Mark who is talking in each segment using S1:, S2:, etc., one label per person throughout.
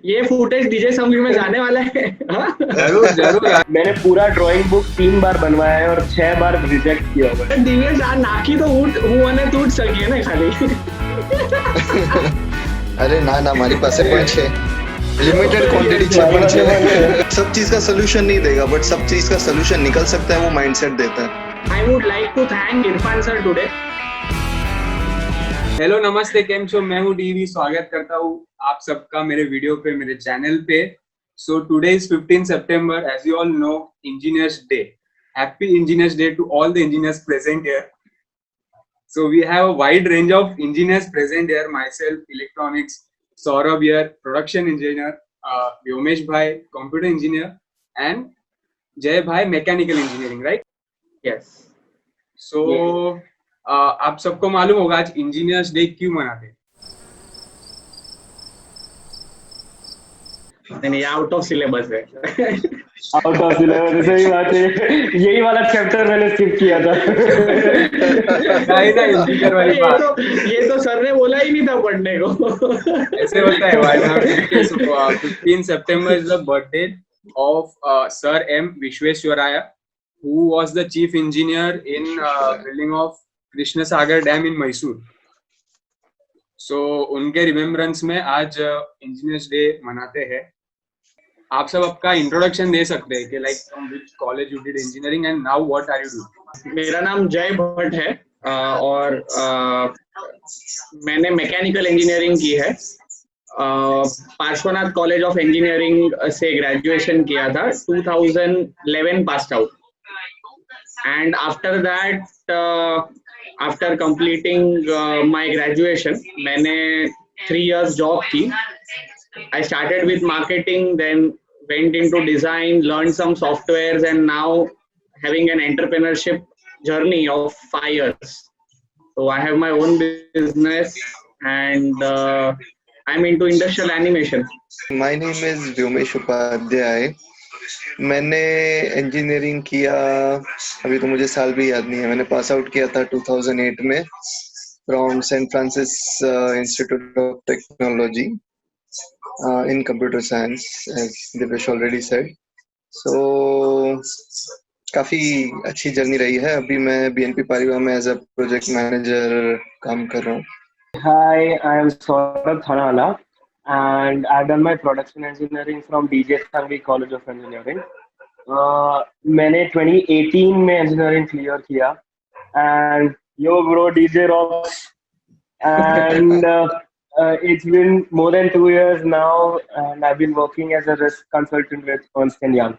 S1: ये footage DJ संगीत में जाने वाला है। हाँ?
S2: जरूर जरूर यार।
S3: मैंने पूरा ड्राइंग बुक 3 बार बनवाया है और 6 बार रिजेक्ट किया हुआ है।
S1: दिव्येश आ नाकी तो હું અને તું જ શકીએ ને ખાલી।
S2: अरे ना ना हमारी पास પણ છે लिमिटेड क्वांटिटी છે પણ છે। सब चीज का सोल्यूशन नहीं देगा बट सब चीज का सोल्यूशन निकल सकता है, वो माइंडसेट देता है।
S1: I would like to thank Irfan sir today.
S4: Hello नमस्ते, केम छो? मैं हूँ डीवी। स्वागत करता हूँ आप सबका मेरे वीडियो पे, मेरे चैनल पे। So today is 15 September, as you all know, engineers day. Happy engineers day to all the engineers present here. So we have a wide range of engineers present here. Myself electronics, Saurabh here production engineer, Vyomesh भाई computer engineer and Jay भाई mechanical engineering, right?
S1: Yes.
S4: So आप सबको मालूम होगा आज engineers day क्यों मनाते हैं?
S1: नहीं, आउट ऑफ सिलेबस है।
S3: आउट ऑफ सिलेबस, सही बात है। यही वाला चैप्टर मैंने स्किप किया था।
S4: नहीं ना, इंजीनियर वाली बात।
S1: ये तो सर ने बोला ही नहीं था पढ़ने को।
S4: ऐसे होता है। Why not? Because 15 September is the birthday of Sir M. Vishweswaraya, who was the chief engineer in building of Krishna Sagar Dam in Mysore. So उनके रिमेम्बरेंस में आज इंजीनियर्स डे मनाते हैं। आप सब आपका इंट्रोडक्शन दे सकते हैं कि like from which college you did engineering and now what are you doing?
S1: मेरा नाम जय भट्ट है और मैंने मैकेनिकल इंजीनियरिंग की है। पार्श्वनाथ कॉलेज ऑफ इंजीनियरिंग से ग्रेजुएशन किया था। 2011 pass out and after that, after completing my graduation, मैंने 3 years जॉब की। I started with marketing, then went into design, learned some softwares, and now having an entrepreneurship journey of 5 years. So I have my own business and I'm into industrial animation.
S2: My name is Vyomesh Upadhyay. मैंने engineering किया, अभी तो मुझे साल भी याद नहीं है। मैंने पास आउट किया था 2008 में from Saint Francis Institute of Technology in computer science, as Divyesh already said. So काफी अच्छी जर्नी रही है। अभी मैं BNP पारिवार में एज अ प्रोजेक्ट मैनेजर काम कर रहा हूँ।
S3: Hi, I am Saurabh Thanawala and I've done my production engineering from DJ Sanghvi College of Engineering. मैंने 2018 में engineering clear किया and yo bro DJ rocks and it's been more than 2 years now and I've been working as a risk consultant with Ernst & Young.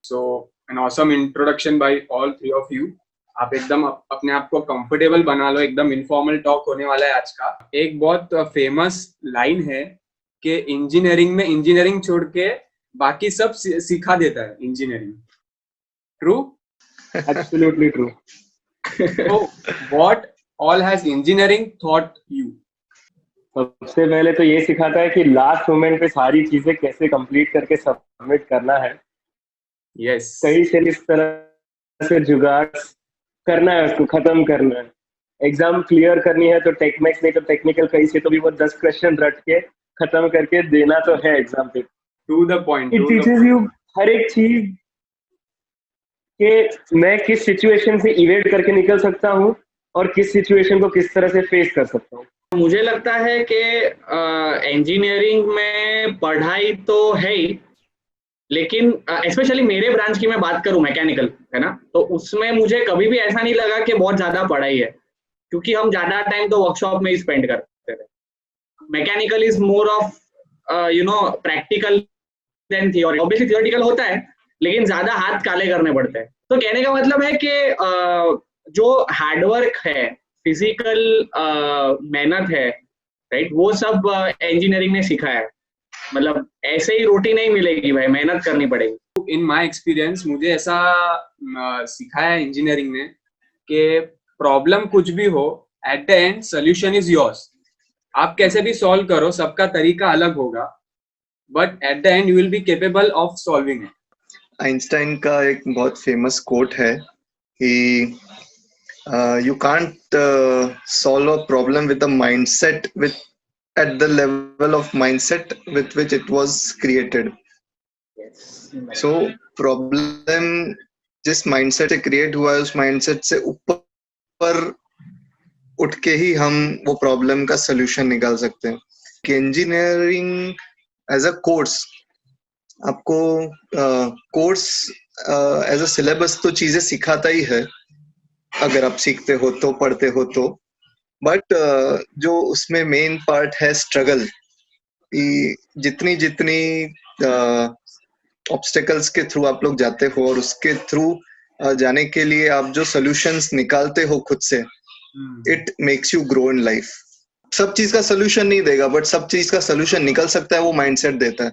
S4: So an awesome introduction by all three of you. आप एकदम अपने आप को comfortable बना लो, एकदम informal talk होने वाला है आज का। एक बहुत फेमस लाइन है कि इंजीनियरिंग में इंजीनियरिंग छोड़ के बाकी सब सिखा देता है engineering. True?
S3: Absolutely true.
S4: So what all has engineering taught you?
S3: सबसे पहले तो ये सिखाता है कि लास्ट मोमेंट पे सारी चीजें कैसे कंप्लीट करके सबमिट करना है।
S4: Yes.
S3: कहीं से इस तरह से जुगाड़ करना है, उसको खत्म करना है। एग्जाम क्लियर करनी है तो टेक्निक्स नहीं तो टेक्निकल, कहीं से तो भी वो 10 क्वेश्चन रट के खत्म करके देना तो है एग्जाम पे।
S4: To the point.
S3: It teaches you हर एक चीज कि मैं किस सिचुएशन से इवेट करके निकल सकता हूँ और किस सिचुएशन को किस तरह से फेस कर सकता हूँ।
S1: मुझे लगता है कि इंजीनियरिंग में पढ़ाई तो है ही, लेकिन स्पेशली मेरे ब्रांच की मैं बात करूं, मैकेनिकल है ना, तो उसमें मुझे कभी भी ऐसा नहीं लगा कि बहुत ज्यादा पढ़ाई है, क्योंकि हम ज्यादा टाइम तो वर्कशॉप में ही स्पेंड करते थे। Mechanical is more of practical than theory. Obviously theoretical होता है लेकिन ज्यादा हाथ काले करने पड़ते हैं। तो कहने का मतलब है कि जो हार्डवर्क है, फिजिकल मेहनत है, राइट, वो सब इंजीनियरिंग ने सिखाया है। मतलब ऐसे ही रोटी नहीं मिलेगी भाई, मेहनत करनी पड़ेगी।
S4: इन माय एक्सपीरियंस मुझे ऐसा सिखाया है इंजीनियरिंग ने कि प्रॉब्लम कुछ भी हो, at the end solution is yours. आप कैसे भी सॉल्व करो, सबका तरीका अलग होगा, but at the end you will be capable of solving it.
S2: Einstein का एक बहुत फेमस कोट है कि you can't solve a problem with a mindset with at the level of mindset with which it was created.
S1: Yes.
S2: So problem जिस mindset से create हुआ है उस माइंडसेट से ऊपर उठ के ही हम वो प्रॉब्लम का सोल्यूशन निकाल सकते हैं कि इंजीनियरिंग एज अ कोर्स आपको कोर्स एज अ सिलेबस तो चीजें सिखाता ही है अगर आप सीखते हो तो पढ़ते हो तो, बट जो उसमें मेन पार्ट है स्ट्रगल, जितनी जितनी ऑब्स्टेकल्स के थ्रू आप लोग जाते हो और उसके थ्रू जाने के लिए आप जो सॉल्यूशंस निकालते हो खुद से, it makes you grow in life. सब चीज का सोल्यूशन नहीं देगा बट सब चीज का सोल्यूशन निकल सकता है, वो माइंडसेट देता है.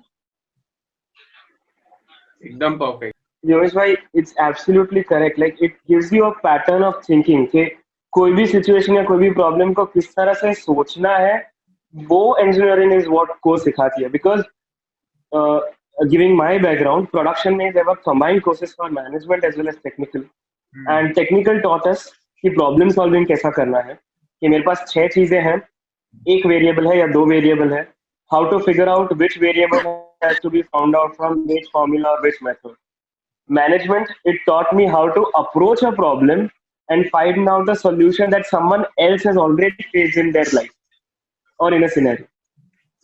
S4: एकदम परफेक्ट.
S3: योगेश भाई, it's absolutely correct. Like it gives you a pattern of thinking कि कोई भी सिचुएशन या कोई भी प्रॉब्लम को किस तरह से सोचना है, वो इंजीनियरिंग इज व्हाट को सिखाती है. Because giving my background, production में there were combined courses for management as well as technical, and technical taught us कि प्रॉब्लम सॉल्विंग कैसा करना है. कि मेरे पास 6 चीजें हैं, एक वेरिएबल है या 2 वेरिएबल है, how to figure out which variable has to be found out from which formula और which method. Management, it taught me how to approach a problem and find out the solution that someone else has already faced in their life or in a scenario.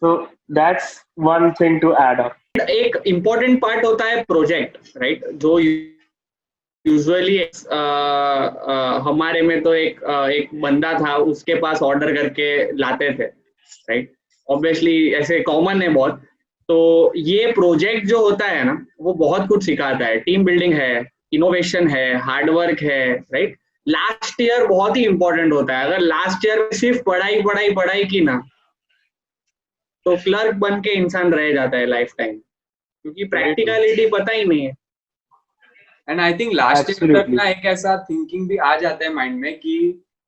S3: So that's one thing to add up.
S1: एक important part होता है project, right, जो usually हमारे में तो एक बंदा था, उसके पास ऑर्डर करके लाते थे, राइट. ऑब्वियसली ऐसे कॉमन है बहुत. तो ये प्रोजेक्ट जो होता है ना, वो बहुत कुछ सिखाता है. टीम बिल्डिंग है, इनोवेशन है, हार्डवर्क है, राइट. लास्ट ईयर बहुत ही इंपॉर्टेंट होता है. अगर लास्ट ईयर सिर्फ पढ़ाई पढ़ाई पढ़ाई की ना, तो क्लर्क बन के इंसान रह जाता है लाइफ टाइम, क्योंकि प्रैक्टिकलिटी पता ही नहीं है.
S4: And I think last year तक ना एक ऐसा थिंकिंग भी आ जाता है माइंड में कि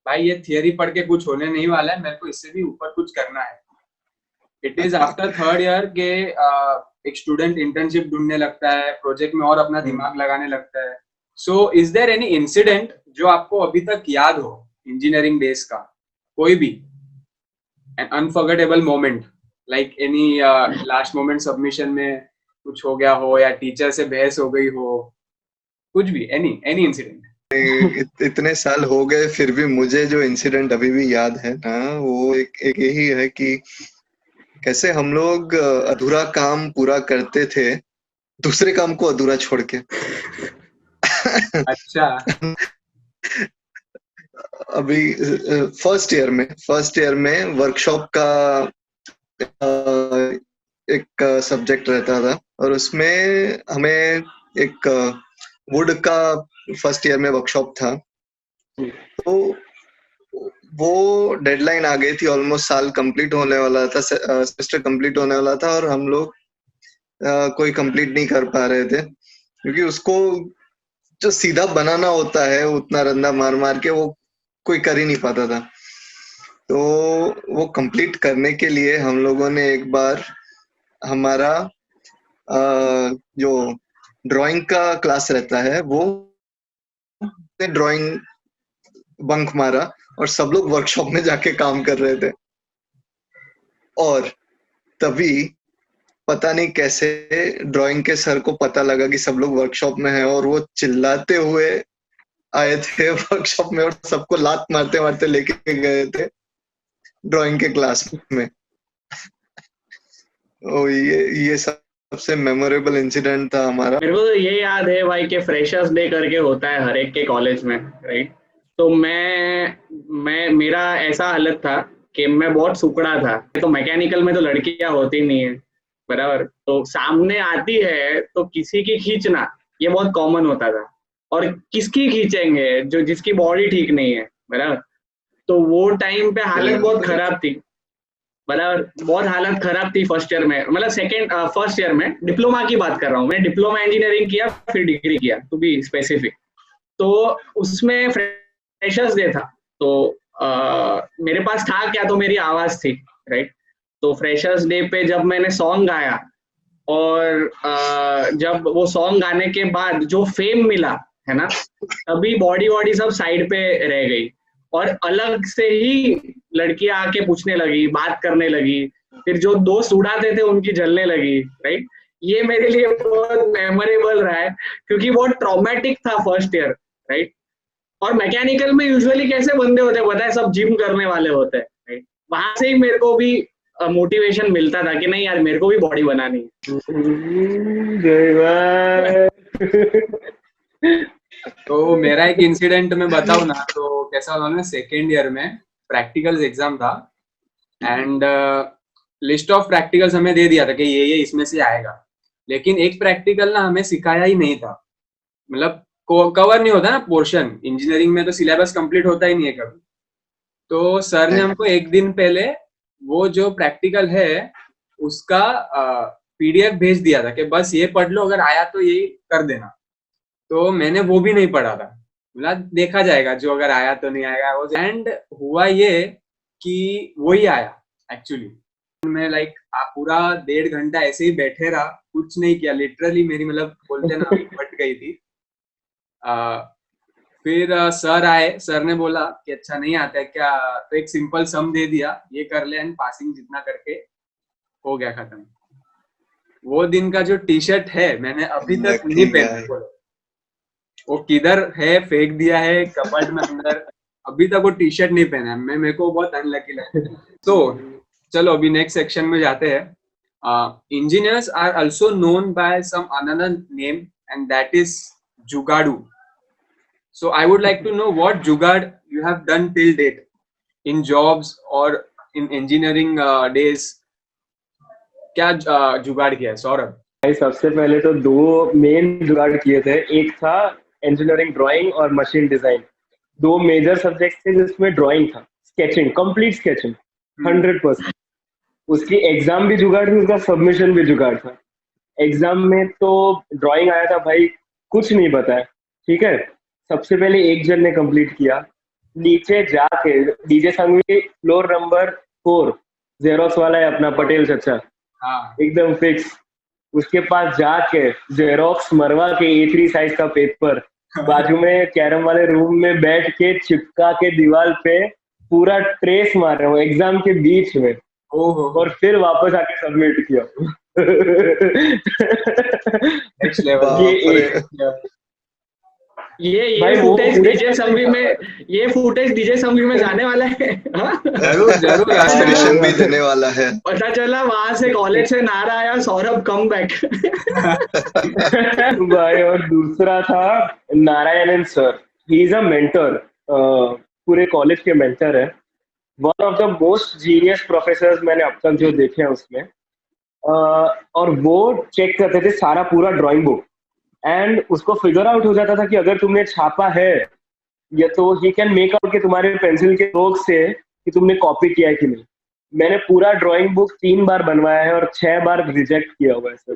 S4: भाई ये थियरी पढ़ के कुछ होने नहीं वाला है, मेरे को इससे भी ऊपर कुछ करना है. It is after third year के एक स्टूडेंट इंटर्नशिप ढूंढने लगता है, प्रोजेक्ट में और अपना दिमाग लगाने लगता है. So is there any incident जो आपको अभी तक याद हो इंजीनियरिंग डेज का, कोई भी an unforgettable moment, like any last moment submission में कुछ हो गया हो या टीचर से बहस हो गई हो, कुछ भी, एनी इंसिडेंट?
S2: इतने साल हो गए फिर भी मुझे जो इंसिडेंट अभी भी याद है ना, वो एक यही है कि कैसे हम लोग अधूरा काम पूरा करते थे दूसरे काम को अधूरा छोड़ के.
S4: अच्छा.
S2: अभी फर्स्ट ईयर में वर्कशॉप का एक सब्जेक्ट रहता था और उसमें हमें एक वुड का फर्स्ट ईयर में वर्कशॉप था. तो वो डेडलाइन आ गई थी, ऑलमोस्ट साल कंप्लीट होने वाला था, सेमेस्टर कंप्लीट होने वाला था और हम लोग कोई कंप्लीट नहीं कर पा रहे थे क्योंकि उसको जो सीधा बनाना होता है उतना रंदा मार मार के वो कोई कर ही नहीं पाता था. तो वो कंप्लीट करने के लिए हम लोगों ने एक बार हमारा जो ड्राइंग का क्लास रहता है वो ड्राइंग बंक मारा और सब लोग वर्कशॉप में जाके काम कर रहे थे. और तभी पता नहीं कैसे ड्राइंग के सर को पता लगा कि सब लोग वर्कशॉप में हैं और वो चिल्लाते हुए आए थे वर्कशॉप में और सबको लात मारते मारते लेके गए थे ड्राइंग के क्लास में. और ये सबसे मेमोरेबल इंसिडेंट था हमारा.
S1: मेरे को तो ये याद है भाई कि फ्रेशर्स डे करके होता है हर एक के कॉलेज में, राइट. तो मैं मेरा ऐसा हालत था कि मैं बहुत सुकड़ा था. तो मैकेनिकल में तो लड़कियां होती नहीं है, बराबर. तो सामने आती है तो किसी की खींचना ये बहुत कॉमन होता था. और किसकी खींचेंगे जो जिसकी बॉडी ठीक नहीं है, बराबर. तो वो टाइम पे हालत बहुत खराब थी, बराबर. बहुत हालत खराब थी फर्स्ट ईयर में, मतलब फर्स्ट ईयर में डिप्लोमा की बात कर रहा हूँ मैं. डिप्लोमा इंजीनियरिंग किया फिर डिग्री किया, टू बी स्पेसिफिक. तो उसमें फ्रेशर्स डे था. तो मेरे पास था क्या, तो मेरी आवाज थी, राइट. तो फ्रेशर्स डे पे जब मैंने सॉन्ग गाया और जब वो सॉन्ग गाने के बाद जो फेम मिला है ना, तभी बॉडी सब साइड पे रह गई. और अलग से ही लड़कियां आके पूछने लगी, बात करने लगी, फिर जो दोस्त उड़ाते थे उनकी जलने लगी, राइट। ये मेरे लिए बहुत मेमोरेबल रहा है क्योंकि बहुत ट्रॉमेटिक था फर्स्ट ईयर, राइट। और मैकेनिकल में यूजुअली कैसे बंदे होते हैं पता है, सब जिम करने वाले होते हैं, राइट। वहां से ही मेरे को भी मोटिवेशन मिलता था कि नहीं यार मेरे को भी बॉडी बनानी है।
S4: तो मेरा एक इंसिडेंट मैं बताऊं ना, तो कैसा हुआ ना, सेकेंड ईयर में प्रैक्टिकल्स एग्जाम था एंड लिस्ट ऑफ प्रैक्टिकल्स हमें दे दिया था कि ये इसमें से आएगा, लेकिन एक प्रैक्टिकल ना हमें सिखाया ही नहीं था, मतलब कवर नहीं होता ना पोर्शन, इंजीनियरिंग में तो सिलेबस कंप्लीट होता ही नहीं है कभी। तो सर ने हमको एक दिन पहले वो जो प्रैक्टिकल है उसका पीडीएफ भेज दिया था कि बस ये पढ़ लो, अगर आया तो ये कर देना। तो मैंने वो भी नहीं पढ़ा था, मतलब देखा जाएगा जो अगर आया तो नहीं आएगा। एंड हुआ ये कि वही आया एक्चुअली। मैं लाइक पूरा 1.5 घंटा ऐसे ही बैठे रहा, कुछ नहीं किया, लिटरली मेरी मतलब बोलते ना फट गई थी। फिर सर आए, सर ने बोला कि अच्छा नहीं आता है क्या, तो एक सिंपल सम दे दिया, ये कर ले एंड पासिंग जितना करके हो गया खत्म। वो दिन का जो टी शर्ट है मैंने अभी तक नहीं पहना, वो किधर है, फेंक दिया है कबर्ड में अंदर, अभी तक वो टी शर्ट नहीं पहना है। मेरे को बहुत अनलकी लगता है। तो चलो अभी नेक्स्ट सेक्शन में जाते हैं। Engineers are also known by some another name and that is जुगाड़ू। So I would like to know what jugaad you have done till date in jobs or in engineering days. क्या जुगाड़ किया है सौरभ?
S3: भाई सबसे पहले तो 2 मेन जुगाड़ किए थे, एक था इंजीनियरिंग ड्राइंग और मशीन डिजाइन। 2 मेजर सब्जेक्ट थे जिसमें ड्राइंग था, स्केचिंग, कंप्लीट स्केचिंग 100%। उसकी एग्जाम भी जुगाड़ थी, उसका सबमिशन भी जुगाड़ था। एग्जाम में तो ड्राइंग आया था भाई, कुछ नहीं बताया, ठीक है। सबसे पहले एक जन ने कंप्लीट किया, नीचे जाके DJ Sanghvi floor number 4 xerox वाला है अपना पटेल चचा, एकदम फिक्स, उसके पास जाके जेरोक्स मरवा के A3 साइज का पेपर बाजू में कैरम वाले रूम में बैठ के चिपका के दीवार पे पूरा ट्रेस मार रहे हो एग्जाम के बीच में, और फिर वापस आके सबमिट किया।
S4: Next level.
S1: ये फुटेज डीजे संघवी में, ये फुटेज डीजे संघवी में जाने वाला है।
S4: जरूर जरूर
S2: एक्सप्रेशन भी देने वाला है।
S1: पता चला वहां से कॉलेज से नारा आया, सौरभ कम बैक।
S3: भाई और दूसरा था Narayanan sir, he is a mentor, पूरे कॉलेज के मेंटर है, one of the most genius professors मैंने अब तक जो देखे हैं उसमें। और वो चेक करते थे सारा पूरा ड्राइंग बुक एंड उसको फिगर आउट हो जाता था कि अगर तुमने छापा है या तो ही कैन मेक आउट कि तुम्हारे पेंसिल के स्ट्रोक से कि तुमने कॉपी किया है कि नहीं। मैंने पूरा ड्राइंग बुक 3 बार बनवाया है और 6 बार रिजेक्ट किया हुआ है सर।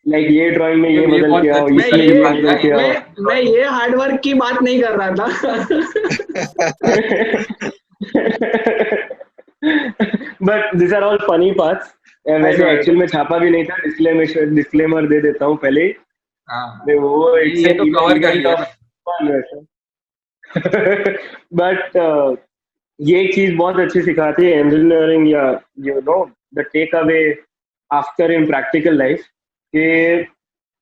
S3: लाइक ये ड्राइंग में ये बदल किया हो, इसमें ये बदल किया हो।
S1: मैं ये हार्डवर्क की बात नहीं कर रहा था।
S3: But this are all funny parts. वैसे एक्चुअल में छापा भी नहीं था, डिस्क्लेमर दे देता हूँ पहले। वो
S4: ये तो कवर कर लिया।
S3: बट ये एक चीज बहुत अच्छी सिखाती है इंजीनियरिंग, या you know the take away after in practical life, कि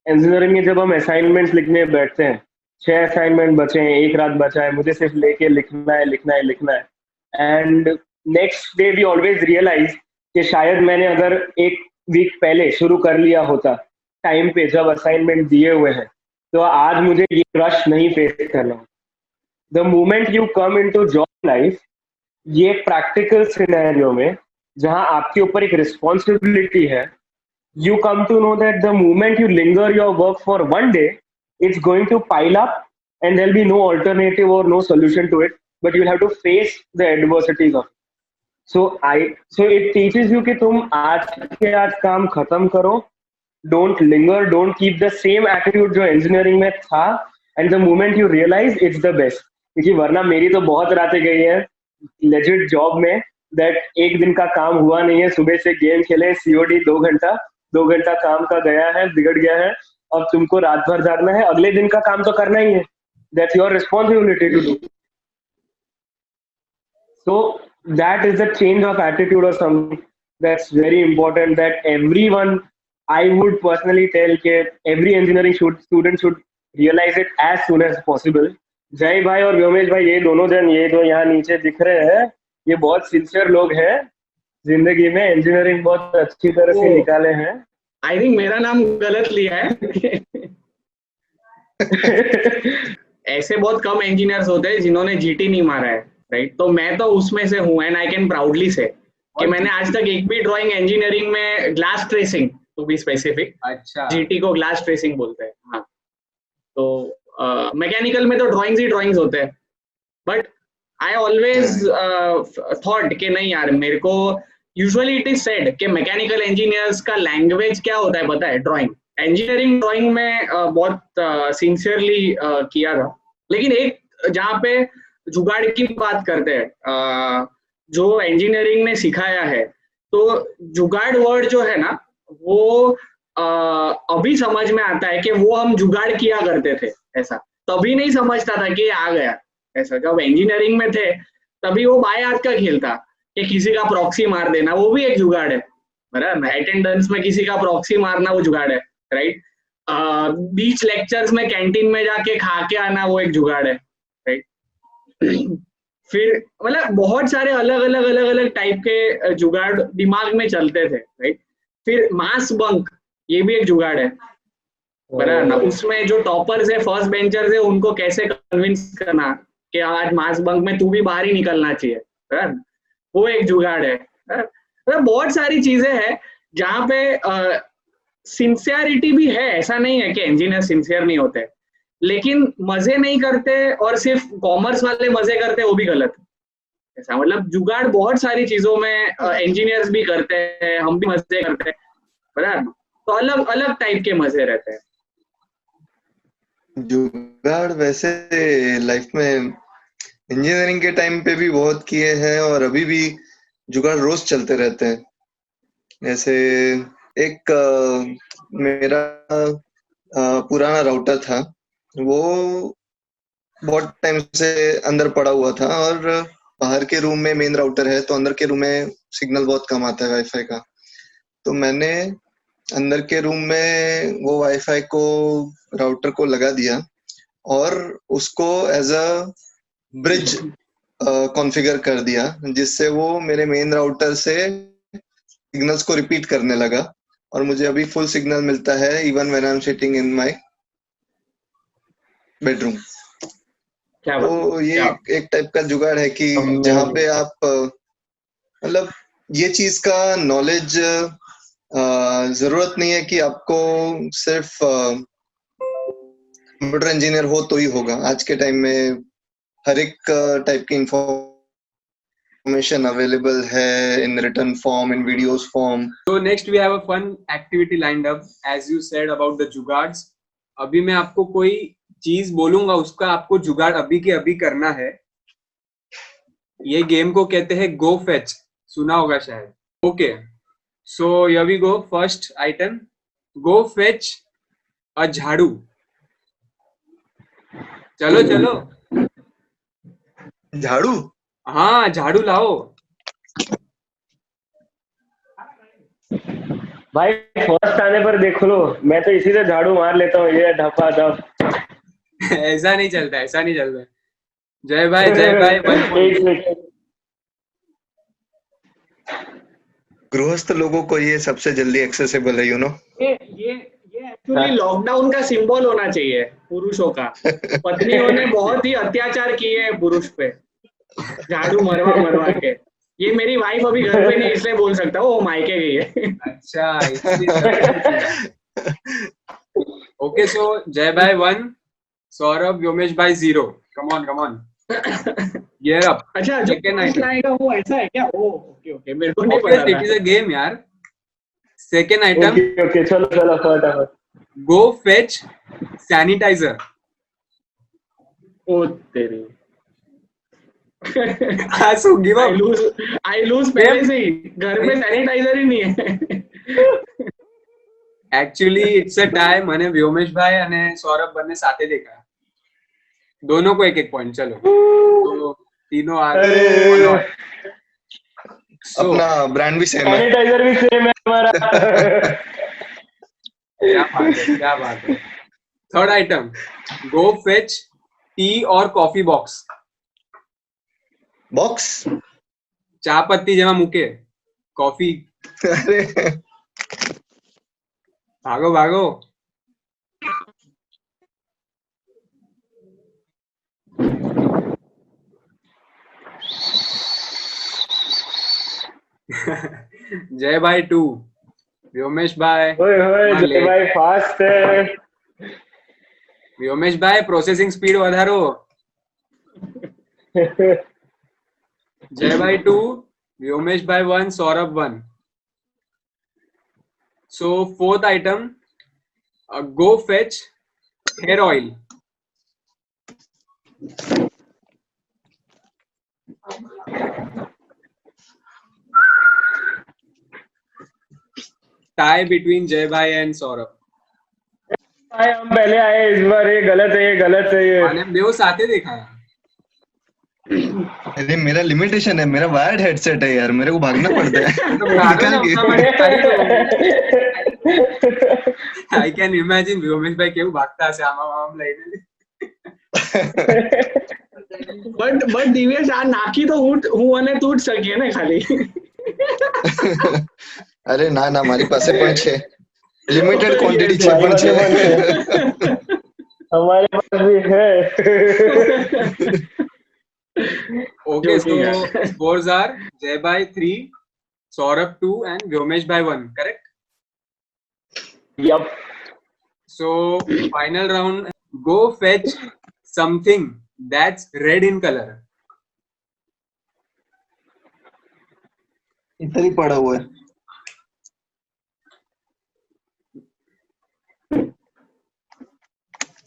S3: इंजीनियरिंग में जब हम असाइनमेंट्स लिखने बैठते हैं, 6 असाइनमेंट बचे हैं, एक रात बचा है, मुझे सिर्फ लेके लिखना है लिखना है लिखना है, and next day we always realise कि शायद मैंने अगर एक वीक पहले शुरू कर लिया होता टाइम पे जब असाइनमेंट दिए हुए हैं, तो आज मुझे ये रश नहीं फेस करना। The moment you come into job life, ये प्रैक्टिकल सिनेरियो में जहां आपके ऊपर एक रिस्पॉन्सिबिलिटी है, you come to know that the moment you linger your work for one day, it's going to pile up and there'll be no alternative or no solution to it, but you'll have to face the adversities of it. So it teaches you कि तुम आज के आज काम खत्म करो, don't linger, don't keep the same attitude जो engineering में था, and the moment you realize it's the best. क्योंकि वरना मेरी तो बहुत रातें गई है legit job में, that एक दिन का काम हुआ नहीं है, सुबह से गेम खेले, COD 2 घंटा काम का गया है, बिगड़ गया है, अब तुमको रात भर जागना है, अगले दिन का काम तो करना ही है, that's your responsibility to do. So that is a change of attitude or something that's very important, that everyone, I would personally tell that every engineering student should realize it as soon as possible. जय भाई और व्योमेश भाई, ये दोनों जन, ये जो यहाँ नीचे दिख रहे हैं, ये बहुत सिंसियर लोग हैं, जिंदगी में इंजीनियरिंग बहुत अच्छी तरह से निकाले हैं.
S1: आई थिंक मेरा नाम गलत लिया है. ऐसे बहुत कम इंजीनियर्स होते हैं जिन्होंने जीटी नहीं मारा है, राइट? तो मैं तो उसमें से हूँ, एंड आई कैन प्राउडली से कि मैंने आज तक एक भी ड्राइंग इंजीनियरिंग में, glass tracing to be specific,
S4: अच्छा,
S1: जीटी को ग्लास ट्रेसिंग बोलते हैं. हाँ, तो मैकेनिकल में तो ड्राइंग्स ही ड्राइंग्स होते हैं, बट आई ऑलवेज थॉट कि नहीं यार, मेरे को यूजुअली इट इज सेड कि मैकेनिकल इंजीनियर्स का लैंग्वेज क्या होता है पता है? ड्राइंग. इंजीनियरिंग ड्राइंग में बहुत सिंसियरली किया था, लेकिन एक जहाँ पे जुगाड़ की बात करते हैं, जो इंजीनियरिंग ने सिखाया है, तो जुगाड़ वर्ड जो है ना, वो अभी समझ में आता है कि वो हम जुगाड़ किया करते थे, ऐसा तभी नहीं समझता था कि ये आ गया. ऐसा जब इंजीनियरिंग में थे तभी वो बाएं हाथ का खेल था कि किसी का प्रॉक्सी मार देना, वो भी एक जुगाड़ है, बराबर? अटेंडेंस में किसी का प्रॉक्सी मारना वो जुगाड़ है, राइट? बीच लेक्चर्स में कैंटीन में जाके खा के आना वो एक जुगाड़ है, राइट? फिर मतलब बहुत सारे अलग अलग टाइप के जुगाड़ दिमाग में चलते थे, राइट? फिर मास बंक, ये भी एक जुगाड़ है, बराबर ना? उसमें जो टॉपर्स है, फर्स्ट बेंचर्स है, उनको कैसे कन्विंस करना कि आज मास बंक में तू भी बाहर ही निकलना चाहिए, बराबर? वो एक जुगाड़ है. मतलब बहुत सारी चीजें हैं जहाँ पे सिंसियरिटी भी है. ऐसा नहीं है कि इंजीनियर सिंसियर नहीं होते, लेकिन मजे नहीं करते और सिर्फ कॉमर्स वाले मजे करते, वो भी गलत है. ऐसा मतलब जुगाड़ बहुत सारी चीजों में इंजीनियर्स भी करते हैं, हम भी मजे करते हैं, बराबर? तो अलग अलग टाइप के मजे रहते हैं.
S2: जुगाड़ वैसे लाइफ में इंजीनियरिंग के टाइम पे भी बहुत किए हैं, और अभी भी जुगाड़ रोज चलते रहते हैं. जैसे एक मेरा पुराना राउटर था, वो बहुत टाइम से अंदर पड़ा हुआ था, और बाहर के रूम में मेन राउटर है, तो अंदर के रूम में सिग्नल बहुत कम आता है वाईफाई का. तो मैंने अंदर के रूम में वो वाईफाई को, राउटर को लगा दिया, और उसको एज अ ब्रिज कॉन्फ़िगर कर दिया, जिससे वो मेरे मेन राउटर से सिग्नल्स को रिपीट करने लगा, और मुझे अभी फुल सिग्नल मिलता है even when I am sitting in my bedroom. तो ये एक टाइप का जुगाड़ है कि जहाँ पे आप मतलब ये चीज का नॉलेज, जरूरत नहीं है कि आपको सिर्फ कंप्यूटर इंजीनियर हो तो ही होगा. आज के टाइम में हर एक टाइप की information available है in written form, in videos form.
S4: So next we have a fun activity lined up, as you said about the जुगाड़. अभी मैं आपको कोई चीज बोलूंगा, उसका आपको जुगाड़ अभी के अभी करना है. ये गेम को कहते हैं गो फेच, सुना होगा शायद. Okay, so here we go. First item, go fetch a jhadu. चलो चलो.
S2: झाड़ू?
S4: हाँ, झाड़ू लाओ.
S3: भाई फर्स्ट आने पर देख लो, मैं तो इसी से झाड़ू मार लेता हूँ, ये ढपा ढप.
S4: ऐसा नहीं चलता, ऐसा नहीं चलता. जय भाई
S2: गृहस्थ लोगों को ये सबसे जल्दी एक्सेसिबल है, यू नो.
S1: ये एक्चुअली लॉकडाउन का सिंबल होना चाहिए पुरुषों का. पत्नियों ने बहुत ही अत्याचार किए हैं पुरुष पे, झाड़ू मरवा के. ये मेरी वाइफ अभी घर पे नहीं, इसलिए बोल सकता हूँ, वो मायके गई है.
S4: अच्छा, ओके. सो जय भाई 1, सौरभ व्योमेश भाई 0. Come on. Gear up.
S1: अच्छा, जो फर्स्ट आएगा वो ऐसा है क्या? ओके, मेरे को नहीं पता.
S4: इट इज अ गेम यार. सेकंड आइटम,
S3: ओके, चलो फटाफट.
S1: गो फेच सैनिटाइजर. ओ तेरी. I lose पहले से ही. घर में सैनिटाइजर ही नहीं है.
S4: Actually it's a tie. मैंने व्योमेश भाई અને સૌરભ બંને સાથે देखा, दोनों को एक पॉइंट. चलो, तो तीनों आर
S3: अरे
S4: सो
S2: अपना ब्रांड भी सेम है।
S3: सैनिटाइजर भी सेम है हमारा।
S4: क्या बात है, क्या बात है। Third item, go fetch T और कॉफी बॉक्स।
S2: बॉक्स।
S4: चा पत्ती जेवा मूके कॉफी,
S2: अरे
S4: भागो भागो। जय भाई 2, व्योमेश भाई
S3: ओए होए जय
S4: लेट।
S3: भाई फास्ट है।
S4: व्योमेश भाई प्रोसेसिंग स्पीड વધારો। जय भाई 2, व्योमेश भाई 1, Saurabh 1। So fourth item, go fetch hair oil. Tie between Jay Bhai and Saurabh.
S3: आए हम पहले आए इस बार, ये गलत है, ये गलत है ये।
S4: मैंने देव साथे देखा है।
S2: अरे मेरा लिमिटेशन है, मेरा वायर्ड हेडसेट है यार, मेरे को भागना पड़ता है।
S4: तो भागो
S2: निकाल
S4: ना
S2: के।
S4: उतना मैंने खाई लो। I can imagine व्योमेश भाई केवू भागता हશે આમ લઈને।
S1: બટ દિવ્યેશ આ નાખી તો હું અને તું જ શકીએ ને ખાલી।
S2: અરે ના ના, મારી પાસે પણ છે, લિમિટેડ ક્વોન્ટિટી છે
S3: મારી
S2: પણ
S3: પાસે પણ
S2: છે।
S3: છે, हमारे पास भी है।
S4: Okay, so
S1: Joking है।
S4: scores are Jay Bhai 3, Saurabh 2 and Vyomesh Bhai 1, correct?
S3: Yup.
S4: So final round, go fetch something that's red in color.
S2: इधर ही पड़ा हुआ है।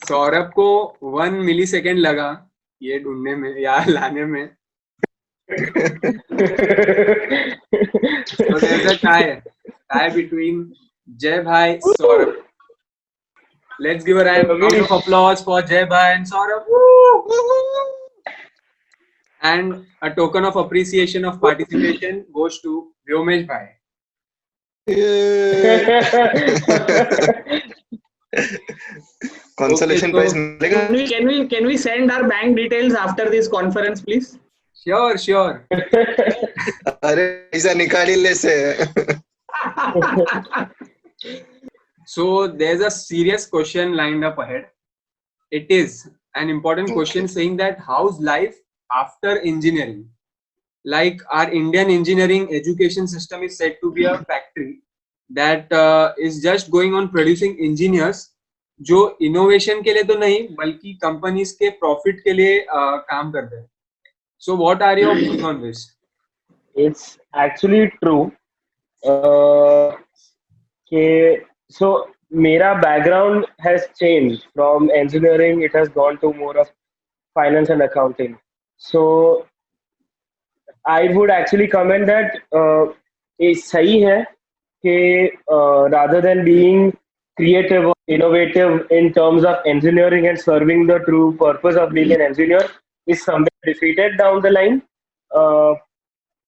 S4: सौरभ को 1 मिलीसेकेंड लगा ये ढूंढने में या लाने में। So there's a tie between Jay Bhai, Saurabh. Let's give a round of applause for Jay Bhai and Saurabh. Woo! And a token of appreciation of participation goes to Vyomesh Bhai.
S2: Consolation
S4: Okay, so
S2: prize मिलेगा।
S1: Can we send our bank details after this conference, please?
S4: Sure.
S2: अरे ऐसा निकाल ही ले से।
S4: So there's a serious question lined up ahead. It is an important question saying that how's life after engineering? Like our Indian engineering education system is said to be a factory that is just going on producing engineers जो innovation के लिए तो नहीं बल्कि companies के profit के लिए काम करते हैं। So what are your views on this?
S3: It's actually true. So मेरा background has changed from engineering. It has gone to more of finance and accounting. So I would actually comment that ये सही है कि rather than being creative or innovative in terms of engineering and serving the true purpose of being an engineer is somewhere defeated down the line.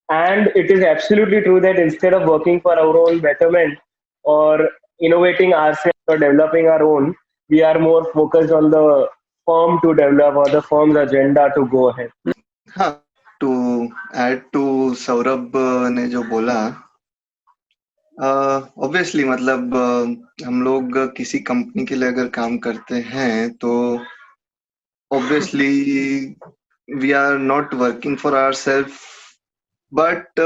S3: And it is absolutely true that instead of working for our own betterment or innovating ourselves or developing our own, we are more focused on the firm to develop or the firm's agenda to go ahead.
S2: हाँ, to add to Saurabh ने जो बोला, obviously मतलब हम लोग किसी company के लिए अगर काम करते हैं तो obviously we are not working for ourself, but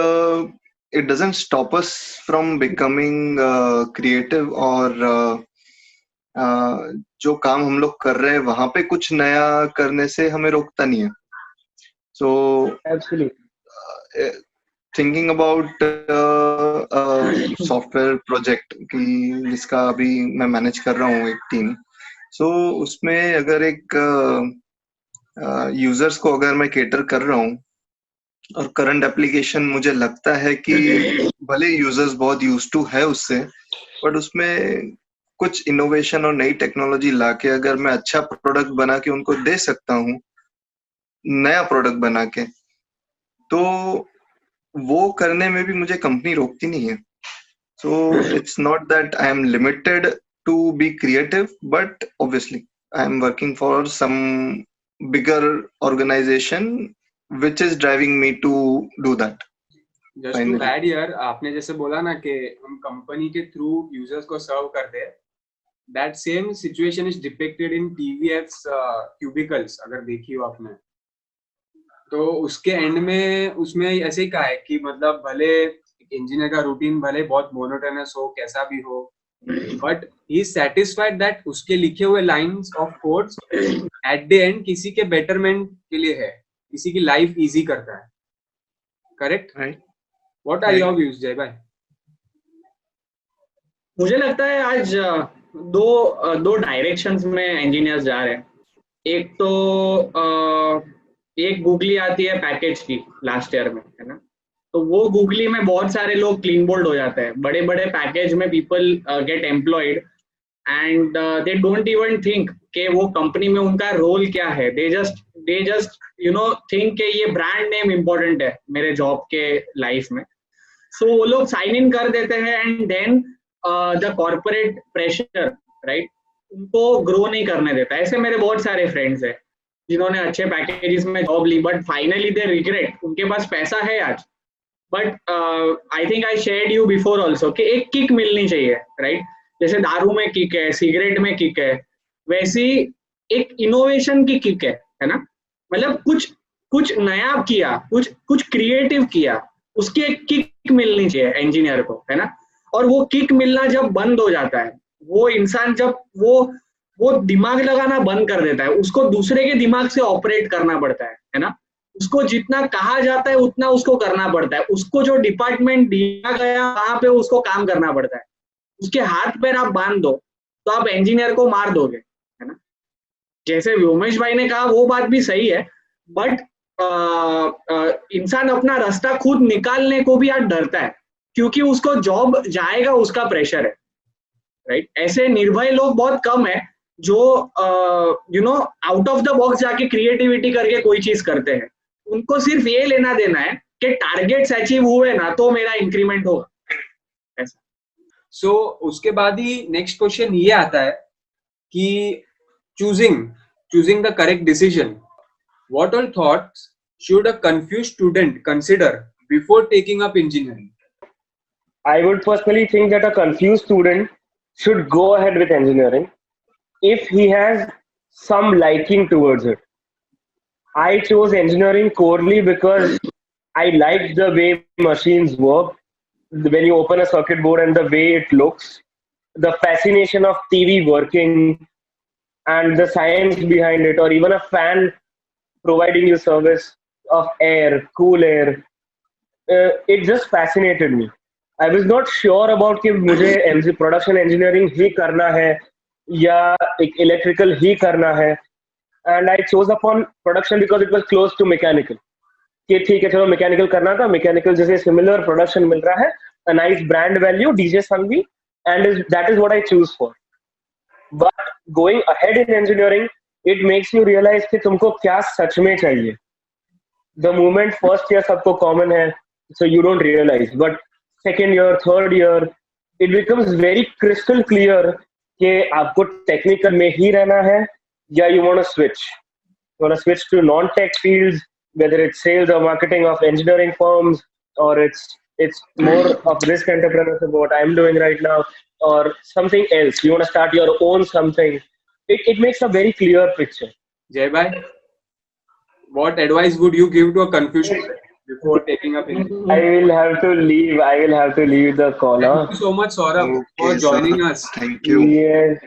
S2: it doesn't stop us from becoming creative और जो काम हम लोग कर रहे हैं वहां पे कुछ नया करने से हमें रोकता नहीं है। So
S3: Absolutely.
S2: Thinking about software project की जिसका अभी मैं मैनेज कर रहा हूँ एक टीम, सो उसमें अगर एक यूजर्स को अगर मैं केटर कर रहा हूँ और करंट एप्लीकेशन मुझे लगता है कि भले यूजर्स बहुत यूज टू है उससे, बट उसमें कुछ इनोवेशन और नई टेक्नोलॉजी लाके अगर मैं अच्छा प्रोडक्ट बना के उनको दे सकता हूँ, नया प्रोडक्ट बना के, तो वो करने में भी मुझे कंपनी रोकती नहीं है. So it's not that I am limited to be creative, but obviously I am working for some bigger organization which is driving me to do that.
S4: Just to
S2: Finally.
S4: Add यार, आपने जैसे बोला ना कि हम कंपनी के through users को सर्व करते हैं, that same situation is depicted in TVS cubicles. अगर देखी हो आपने, तो उसके एंड में उसमें ऐसे ही कहा है कि मतलब भले इंजीनियर का रूटीन भले बहुत मोनोटोनस हो, कैसा भी हो, but he is satisfied that उसके लिखे हुए lines of codes at the end किसी के बेटरमेंट के लिए है, किसी की लाइफ इजी करता है. Correct?
S2: Right.
S4: What are your views Jay भाई?
S1: मुझे लगता है आज दो डायरेक्शंस में इंजीनियर्स जा रहे हैं. एक तो एक गूगली आती है पैकेज की लास्ट ईयर में, है ना. तो वो गूगली में बहुत सारे लोग क्लीन बोल्ड हो जाते हैं. बड़े बड़े पैकेज में people get employed and they don't even think कि वो कंपनी में उनका रोल क्या है. दे जस्ट थिंक कि ये ब्रांड नेम इम्पोर्टेंट है मेरे जॉब के लाइफ में. सो वो लोग साइन इन कर देते हैं and then the corporate pressure, right, उनको ग्रो नहीं करने देता. ऐसे मेरे बहुत सारे फ्रेंड्स हैं जिन्होंने अच्छे पैकेजेस में जॉब ली, बट फाइनली दे रिग्रेट. उनके पास पैसा है आज, but I think I shared you before also कि एक किक मिलनी चाहिए, राइट. जैसे दारू में किक है, सिगरेट में किक है, वैसी एक इनोवेशन की किक है ना. मतलब कुछ नया किया, कुछ क्रिएटिव किया, उसकी एक किक मिलनी चाहिए इंजीनियर को, है ना. और वो किक मिलना जब बंद हो जाता है, वो इंसान जब वो दिमाग लगाना बंद कर देता है, उसको दूसरे के दिमाग से ऑपरेट करना पड़ता है ना. उसको जितना कहा जाता है उतना उसको करना पड़ता है. उसको जो डिपार्टमेंट दिया गया वहां पे उसको काम करना पड़ता है. उसके हाथ पैर आप बांध दो तो आप इंजीनियर को मार दोगे, है ना. जैसे व्योमेश भाई ने कहा वो बात भी सही है, बट इंसान अपना रास्ता खुद निकालने को भी आज डरता है क्योंकि उसको जॉब जाएगा उसका प्रेशर है, राइट. ऐसे निर्भय लोग बहुत कम है जो आउट ऑफ द बॉक्स जाके क्रिएटिविटी करके कोई चीज करते हैं. उनको सिर्फ ये लेना देना है कि टारगेट्स अचीव हुए ना तो मेरा इंक्रीमेंट होगा, ऐसा.
S4: सो उसके बाद ही नेक्स्ट क्वेश्चन ये आता है कि choosing the correct decision. What all thoughts should a confused student consider before taking up engineering?
S3: I would personally think that a confused student should go ahead with engineering if he has some liking towards it. I chose engineering corely because I liked the way machines work, when you open a circuit board and the way it looks, the fascination of TV working and the science behind it, or even a fan providing you service of air, cool air. It just fascinated me. I was not sure about कि मुझे production engineering ही करना है या एक electrical ही करना है. And I chose upon production because it was close to mechanical. कि ठीक है चलो मैकेनिकल करना था, मैकेनिकल जैसे सिमिलर प्रोडक्शन मिल रहा है, a nice brand value, DJ Sanvi, and that is what I choose for. But going ahead in engineering, it makes you realize कि तुमको क्या सच में चाहिए. The moment first year सबको common है, so you don't realize. But second year, third year, it becomes very crystal clear कि आपको technical में ही रहना है या you want to switch. You want to switch to non-tech fields, whether it's sales or marketing of engineering firms, or it's more of risk entrepreneurship, what I'm doing right now, or something else. You want to start your own something. It makes a very clear picture.
S4: Jay bhai, what advice would you give to a confused student before taking up engineering?
S3: I will have to leave the call.
S4: Thank you so much, Saurabh, for joining us.
S2: Thank you.
S3: Yes.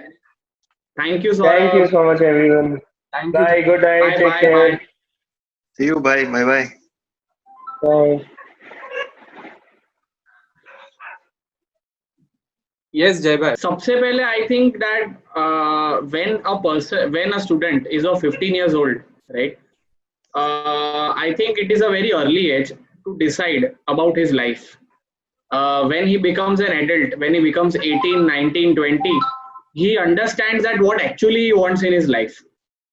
S1: Thank you, Saurabh.
S3: Thank you so much, everyone.
S4: Thank you.
S3: Bye. Good night.
S1: Bye,
S3: Take
S1: bye,
S3: care.
S1: bye.
S2: See you. Bye. Bye. Bye.
S3: Bye.
S4: Yes, Jay bhai.
S1: सबसे पहले I think that when a student is of 15 years old, right? I think it is a very early age to decide about his life. When he becomes an adult, when he becomes 18, 19, 20, he understands that what actually he wants in his life.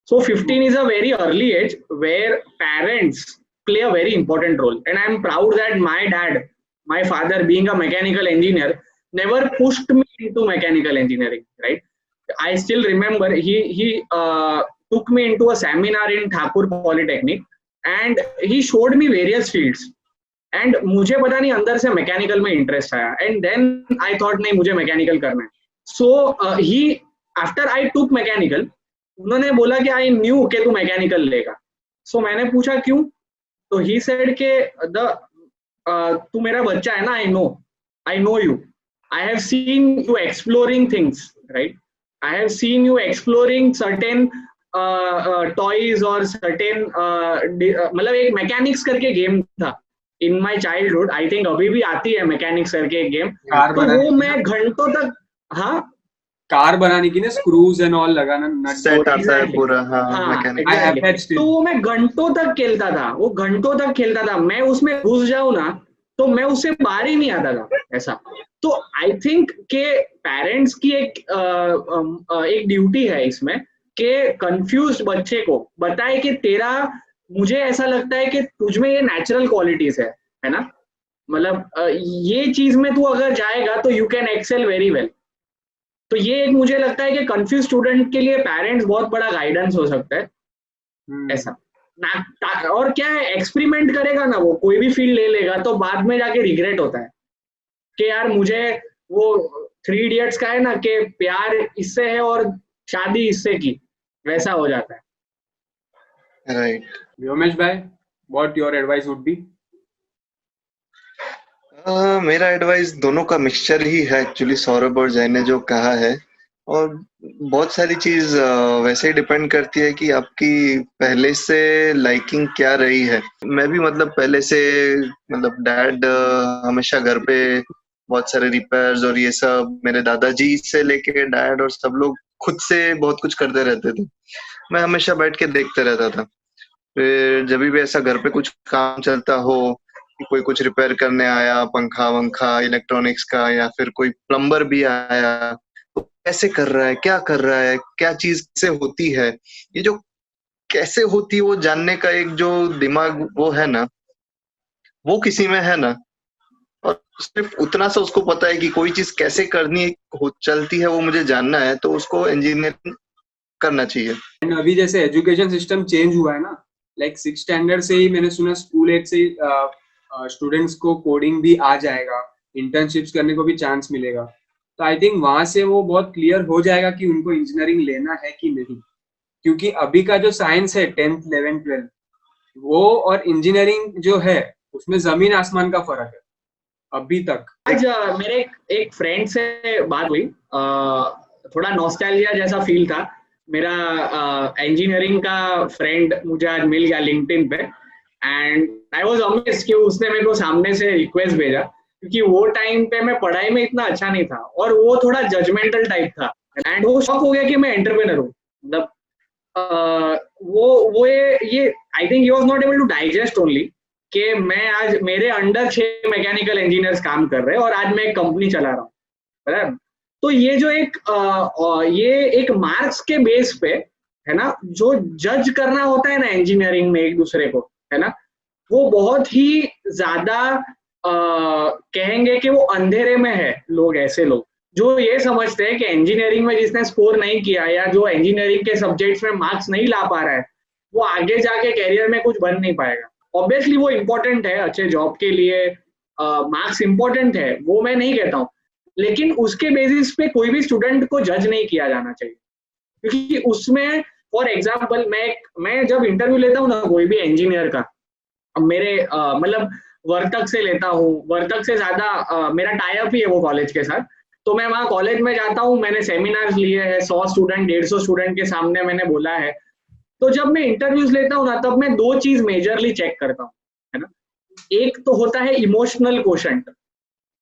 S1: So 15 is a very early age where parents play a very important role, and I am proud that my father, being a mechanical engineer, never pushed me into mechanical engineering, right? I still remember he took me into a seminar in Thakur Polytechnic, and he showed me various fields. And मुझे पता नहीं अंदर से mechanical में interest आया, and then I thought नहीं मुझे mechanical करना है. सो ही आफ्टर आई टुक मैकेनिकल, उन्होंने बोला कि आई न्यू के तू मैकेनिकल लेगा. सो मैंने पूछा क्यों, तो ही सेड के तू मेरा बच्चा है ना, I know you, I have seen you exploring things, right? I have seen you exploring certain toys और सर्टेन मतलब एक मैकेनिक्स करके गेम था इन माई चाइल्डहुड. आई थिंक अभी भी आती है मैकेनिक्स करके एक गेम, तो वो मैं घंटों तक, हाँ
S4: कार बनाने की ना, स्क्रूज एंड ऑल लगाना, नट
S2: सेट आता है पूरा. हाँ,
S1: exactly. तो वो मैं घंटों तक खेलता था, मैं उसमें घुस जाऊं ना तो मैं उससे बाहर ही नहीं आता था ऐसा. तो आई थिंक के पेरेंट्स की एक ड्यूटी है इसमें कि कंफ्यूज्ड बच्चे को बताए कि तेरा, मुझे ऐसा लगता है कि तुझमें ये नेचुरल क्वालिटीज है ना, मतलब ये चीज में तू अगर जाएगा तो you can excel very well. तो ये एक मुझे लगता है कि कंफ्यूज स्टूडेंट के लिए पेरेंट्स बहुत बड़ा गाइडेंस हो सकता है ऐसा ना. और क्या है, एक्सपेरिमेंट करेगा ना वो, कोई भी फील्ड ले लेगा तो बाद में जाके रिग्रेट होता है कि यार मुझे वो 3 इडियट्स का है ना कि प्यार इससे है और शादी इससे की, वैसा हो जाता है.
S2: राइट.
S4: व्योमेश भाई, what your advice would be?
S2: मेरा एडवाइस दोनों का मिक्सचर ही है एक्चुअली, सौरभ और जय ने जो कहा है. और बहुत सारी चीज वैसे ही डिपेंड करती है कि आपकी पहले से लाइकिंग क्या रही है. मैं भी मतलब पहले से, मतलब डैड हमेशा घर पे बहुत सारे रिपेयर्स और ये सब, मेरे दादाजी से लेके डैड और सब लोग खुद से बहुत कुछ करते रहते थे. मैं हमेशा बैठ के देखते रहता था. फिर जब भी ऐसा घर पे कुछ काम चलता हो, कोई कुछ रिपेयर करने आया, पंखा वंखा इलेक्ट्रॉनिक्स का, या फिर कोई प्लम्बर भी आया, तो कैसे कर रहा है, क्या कर रहा है, क्या चीज कैसे होती है, ये जो कैसे होती है वो जानने का एक जो दिमाग वो है ना, वो किसी में है ना. और सिर्फ उतना सा उसको पता है कि कोई चीज कैसे करनी चलती है, वो मुझे जानना है, तो उसको इंजीनियरिंग करना चाहिए.
S4: अभी जैसे एजुकेशन सिस्टम चेंज हुआ है ना, लाइक 6th स्टैंडर्ड से ही मैंने सुना, स्कूल एज से स्टूडेंट्स को कोडिंग भी आ जाएगा, इंटर्नशिप्स करने को भी चांस मिलेगा. तो आई थिंक वहां से वो बहुत क्लियर हो जाएगा कि उनको इंजीनियरिंग लेना है कि नहीं. क्योंकि अभी का जो साइंस है 10th 11th 12th, वो और इंजीनियरिंग जो है उसमें जमीन आसमान का फर्क है अभी तक.
S1: आज मेरे एक फ्रेंड से बात हुई, थोड़ा नॉस्टैल्जिया जैसा फील था. मेरा इंजीनियरिंग का फ्रेंड मुझे आज मिल गया लिंक्डइन पे, एंड आई वाज अमेज्ड कि उसने मेरे को सामने से रिक्वेस्ट भेजा, क्योंकि वो टाइम पे मैं पढ़ाई में इतना अच्छा नहीं था और वो थोड़ा जजमेंटल टाइप था, एंड वो शॉक हो गया कि मैं एंटरप्रेन्योर हूँ. मतलब वो ये I think he was not able to digest only कि मैं आज, मेरे अंडर 6 मैकेनिकल इंजीनियर्स काम कर रहे हैं और आज मैं एक कंपनी चला रहा हूँ, बराबर. तो ये जो एक मार्क्स के बेस पे है ना, जो जज करना होता है ना इंजीनियरिंग में एक दूसरे को, है ना, वो बहुत ही ज्यादा कहेंगे कि वो अंधेरे में है. लोग, ऐसे लोग जो ये समझते हैं कि इंजीनियरिंग में जिसने स्कोर नहीं किया या जो इंजीनियरिंग के सब्जेक्ट्स में मार्क्स नहीं ला पा रहा है, वो आगे जाके कैरियर में कुछ बन नहीं पाएगा. ऑब्वियसली वो इम्पोर्टेंट है, अच्छे जॉब के लिए मार्क्स इम्पोर्टेंट है, वो मैं नहीं कहता हूँ, लेकिन उसके बेसिस पे कोई भी स्टूडेंट को जज नहीं किया जाना चाहिए. क्योंकि उसमें फॉर एग्जाम्पल मैं जब इंटरव्यू लेता हूँ ना कोई भी इंजीनियर का, मेरे मतलब वर्तक से लेता हूँ, वर्तक से ज्यादा मेरा टाई अप ही है वो कॉलेज के साथ. तो मैं वहाँ कॉलेज में जाता हूँ, मैंने सेमिनार्स लिए हैं, 100 स्टूडेंट 150 स्टूडेंट के सामने मैंने बोला है. तो जब मैं इंटरव्यूज लेता हूँ ना, तब मैं 2 चीज मेजरली चेक करता हूँ, है ना. एक तो होता है इमोशनल कोशेंट,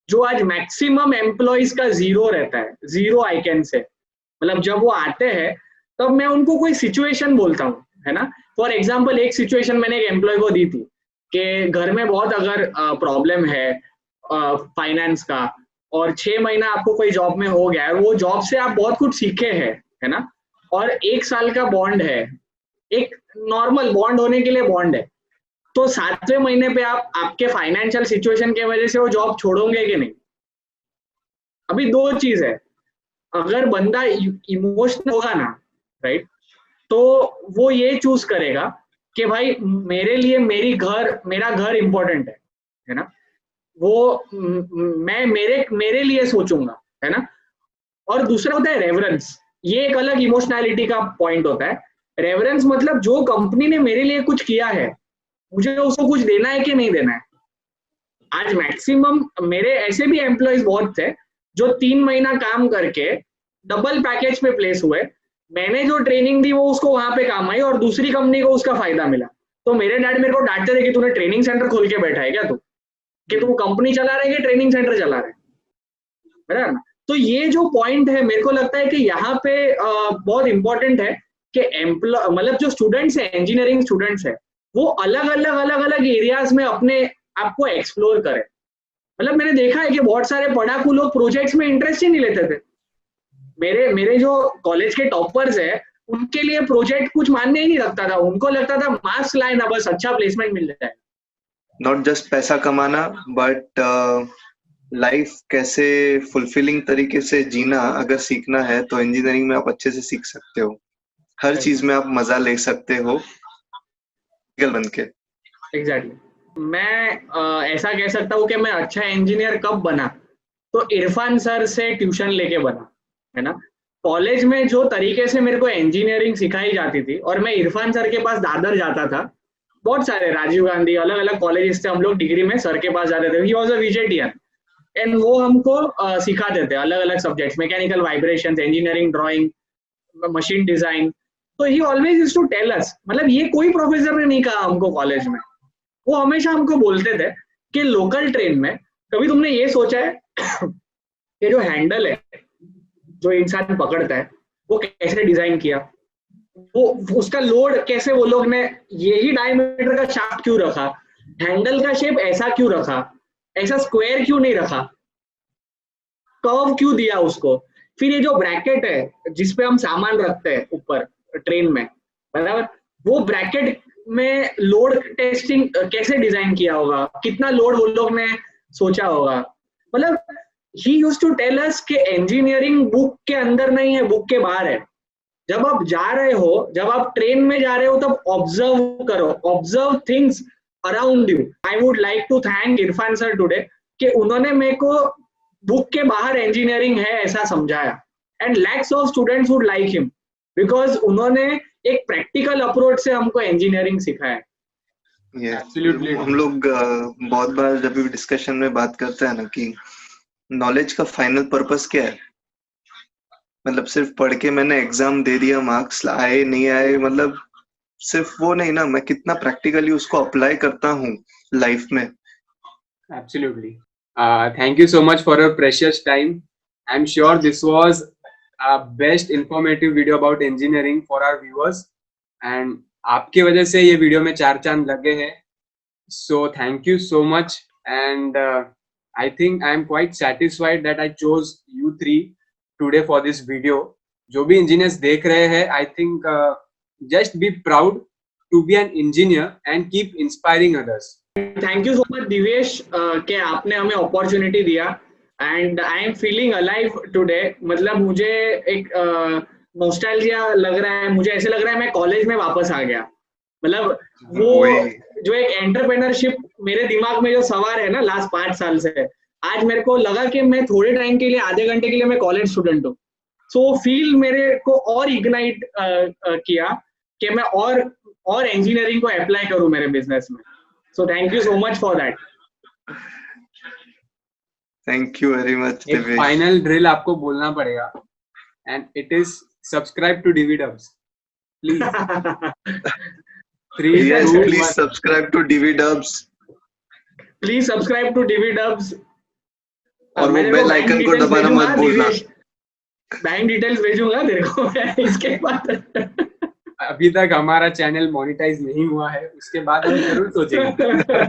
S1: जो आज मैक्सिमम एम्प्लॉइज का 0 रहता है, 0 आई कैन से. मतलब जब वो आते हैं तब मैं उनको कोई सिचुएशन बोलता हूँ, है ना. फॉर एग्जाम्पल एक सिचुएशन मैंने एक एम्प्लॉय को दी थी कि घर में बहुत अगर प्रॉब्लम है फाइनेंस का, और 6 महीना आपको कोई जॉब में हो गया है, वो जॉब से आप बहुत कुछ सीखे हैं, है ना, और 1 साल का बॉन्ड है, एक नॉर्मल बॉन्ड होने के लिए बॉन्ड है. तो 7वें महीने पे आप आपके फाइनेंशियल सिचुएशन के वजह से वो जॉब छोड़ोगे कि नहीं? अभी दो चीज है, अगर बंदा इमोशनल होगा ना, राइट, तो वो ये चूज करेगा कि भाई मेरे लिए मेरा घर इंपॉर्टेंट है ना, वो मैं मेरे मेरे लिए सोचूंगा, है ना। और दूसरा होता है रेवरेंस, ये एक अलग इमोशनैलिटी का पॉइंट होता है। रेवरेंस मतलब जो कंपनी ने मेरे लिए कुछ किया है, मुझे उसको कुछ देना है कि नहीं देना है। आज मैक्सिमम मेरे ऐसे भी एम्प्लॉयज बहुत थे जो 3 महीना काम करके डबल पैकेज पे प्लेस हुए, मैंने जो ट्रेनिंग दी वो उसको वहां पे काम आई और दूसरी कंपनी को उसका फायदा मिला। तो मेरे डैड मेरे को डांटते थे कि तूने ट्रेनिंग सेंटर खोल के बैठा है क्या, तू कि तू कंपनी चला रहा है कि ट्रेनिंग सेंटर चला रहा है, बराबर ना। तो ये जो पॉइंट है मेरे को लगता है कि यहाँ पे बहुत इंपॉर्टेंट है कि एम्प्लॉय मतलब जो स्टूडेंट्स है, इंजीनियरिंग स्टूडेंट्स है, वो अलग अलग एरियाज में अपने आप को एक्सप्लोर करें। मतलब मैंने देखा है कि बहुत सारे पढ़ाकू लोग प्रोजेक्ट्स में इंटरेस्ट ही नहीं लेते थे। मेरे जो कॉलेज के टॉपर्स है उनके लिए प्रोजेक्ट कुछ मानने ही नहीं लगता था, उनको लगता था मार्क्स लाए ना बस अच्छा प्लेसमेंट मिल जाए।
S2: नॉट जस्ट पैसा कमाना बट लाइफ कैसे फुलफिलिंग तरीके से जीना अगर सीखना है तो इंजीनियरिंग में आप अच्छे से सीख सकते हो। हर चीज में आप मजा ले सकते हो बन के।
S1: एग्जैक्टली। मैं ऐसा कह सकता हूँ कि मैं अच्छा इंजीनियर कब बना, तो इरफान सर से ट्यूशन लेके बना, है ना। कॉलेज में जो तरीके से मेरे को इंजीनियरिंग सिखाई जाती थी, और मैं इरफान सर के पास दादर जाता था, बहुत सारे राजीव गांधी अलग अलग कॉलेज से हम लोग डिग्री में सर के पास जाते थे। ही वॉज अ विजेटियन एंड वो हमको सिखाते थे अलग अलग subjects, mechanical vibration, engineering, drawing, machine design. तो he always used to tell us, मतलब ये कोई प्रोफेसर ने नहीं कहा हमको कॉलेज में, वो हमेशा हमको बोलते थे कि लोकल ट्रेन में कभी तुमने ये सोचा है कि जो हैंडल है जो इंसान पकड़ता है वो कैसे डिजाइन किया, वो उसका लोड कैसे वो लोग ने यही डायमीटर का शाफ्ट क्यों रखा, हैंडल का शेप ऐसा क्यों रखा, ऐसा स्क्वायर क्यों नहीं रखा, कर्व क्यों दिया उसको। फिर ये जो ब्रैकेट है जिसपे हम सामान रखते हैं ऊपर ट्रेन में, बराबर, वो ब्रैकेट में लोड टेस्टिंग कैसे डिजाइन किया होगा, कितना लोड वो लोग ने सोचा होगा। मतलब he used to tell us कि इंजीनियरिंग बुक के अंदर नहीं है, बुक के बाहर है। जब आप जा रहे हो, जब आप ट्रेन में जा रहे हो, तब ऑब्जर्व करो, observe things around you. I would like to thank Irfan sir today कि उन्होंने मेरे को बुक के बाहर इंजीनियरिंग है ऐसा समझाया, and lakhs of students would like him because उन्होंने एक प्रैक्टिकल अप्रोच से हमको इंजीनियरिंग सिखाया।
S4: Absolutely.
S2: हम लोग बहुत बार जब भी डिस्कशन में बात करते हैं ना कि नॉलेज का फाइनल पर्पस क्या है, मतलब सिर्फ पढ़ के मैंने एग्जाम दे दिया, मार्क्स आए नहीं आए, मतलब सिर्फ वो नहीं ना, मैं कितना प्रैक्टिकली उसको अप्लाई करता हूँ लाइफ में।
S4: Absolutely. Thank you so much for your precious time. I'm sure this was a best informative video about engineering for our viewers. And आपके वजह से ये वीडियो में 4 चांद लगे हैं. So thank you so much. And I think I am quite satisfied that I chose you three today for this video. जो भी engineers देख रहे हैं, I think just be proud to be an engineer and keep inspiring others.
S1: Thank you so much Divesh कि आपने हमें opportunity दिया, and I am feeling alive today. मतलब मुझे एक नॉस्टैल्जिया लग रहा है, मुझे ऐसे लग रहा है मैं कॉलेज में वापस आ गया। मतलब वो जो एक एंटरप्रेन्योरशिप मेरे दिमाग में जो सवार है ना लास्ट 5 साल से, आज मेरे को लगा कि मैं थोड़े टाइम के लिए, आधे घंटे के लिए मैं कॉलेज स्टूडेंट हूँ। सो फील मेरे को और इग्नाइट किया कि मैं और इंजीनियरिंग को अप्लाई करूँ मेरे बिजनेस में। So thank you so much for that.
S2: Thank you very much.
S4: एक final drill आपको बोलना पड़ेगा, and it is subscribe to DV Dubs. Please. 3,
S2: yes,
S4: 2,
S2: please
S4: 1.
S2: subscribe to DV Dubs.
S1: Please subscribe to DV Dubs.
S2: और वो bell icon को दबाना मत भूलना।
S1: बैंक डिटेल्स भेजूंगा तेरे को मैं इसके बाद।
S4: अभी तक हमारा चैनल मोनेटाइज नहीं हुआ है, उसके बाद हम जरूर सोचेंगे।